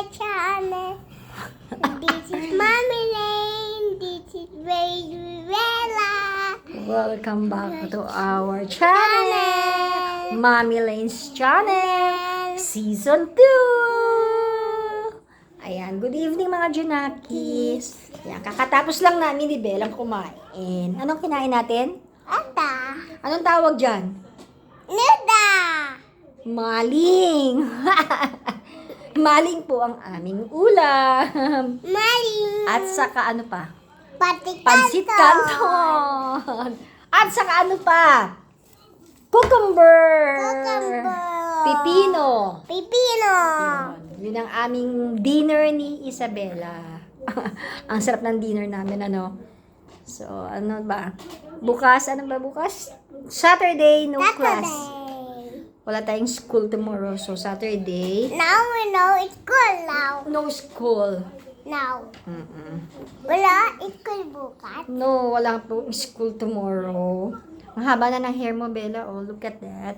channel. This is Mommy Lane. This is Baby Bella. Welcome back to our channel, Mommy Lane's Channel, Season 2. Ayan, good evening mga Junakis. Ayan, kakatapos lang namin ni Bellang kumain. Anong kinain natin? Ata. Anong tawag dyan? Nuda. Maling! Maling po ang aming ulam. Maling. At saka ano pa? Patik Pansit canton. At saka ano pa? Cucumber. Pipino. Pipino. Yun ang aming dinner ni Isabela. Ang sarap ng dinner namin, ano? So, ano ba? Bukas, ano ba bukas? Saturday, no class. Wala tayong school tomorrow, so Saturday. Now we know it's cool now. No school. Now. Mm-mm. Wala, it's cool bukas. No, wala po school tomorrow. Ang haba na ng hair mo, Bella. Oh, look at that.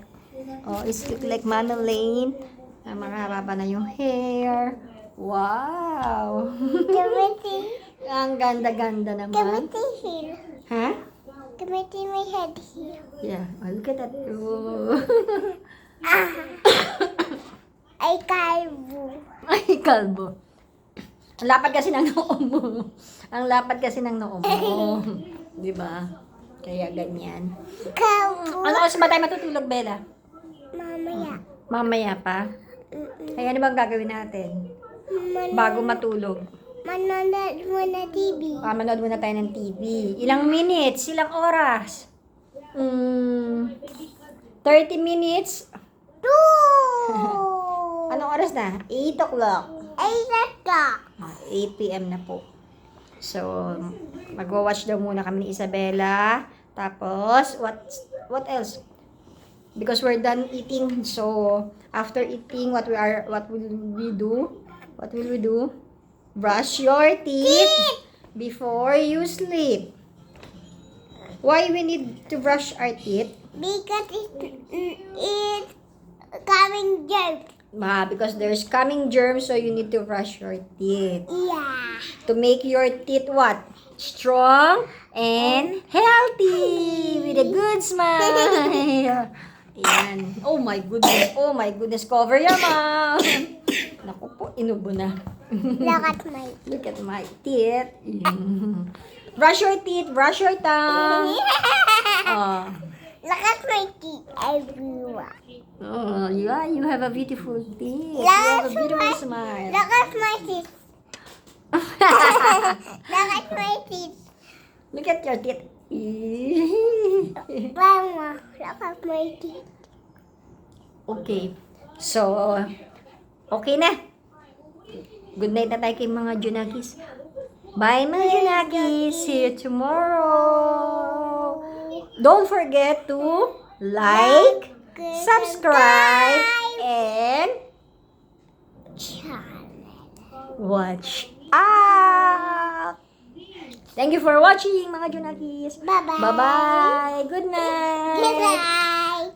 Oh, it's look like Mama Lane. Mga haba na yung hair. Wow! Kamiti. Ang ganda-ganda naman. Kamiti here. Ha? Kamiti my head here. Yeah. Oh, look at that. Oh. Ay kalbo. Ay, kalbo. Ang lapad kasi ng noo mo. Ang lapad kasi ng noo mo. Di ba? Kaya ganyan. Kalbo. Ano oras ba tayo matutulog, Bella? Mamaya. Mamaya pa? Kaya ano bang gagawin natin? Bago matulog? Manonood mo na TV. Manood muna tayo ng TV. Ilang minutes? Ilang oras? 30 minutes? 2! Anong oras na? 8 o'clock. 8 o'clock. 8 p.m. na po. So, magwa-watch daw muna kami ni Isabela. Tapos, what else? Because we're done eating, so after eating, what will we do? What will we do? Brush your teeth before you sleep. Why we need to brush our teeth? Because it's coming germs. Because there's coming germs, so you need to brush your teeth. Yeah. To make your teeth what? Strong and healthy with a good smile. Ayan. Oh my goodness. Oh my goodness. Cover your mouth. Naku po, inubo na. Look at my Look at my teeth. Brush your teeth. Brush your tongue. Oh. Look at my teeth everywhere. Oh, yeah, you have a beautiful teeth. You have a beautiful smile. Look at my teeth. Look at my teeth. Look at your teeth. Mama, look at my teeth. Okay. So, okay na. Good night na tayo kay mga Junakis. Bye mga Junakis. See you tomorrow. Don't forget to like, subscribe, and watch out. Thank you for watching mga Junakis. Bye-bye. Bye-bye. Good night. Good night.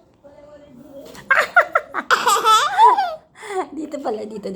Dito pala, dito.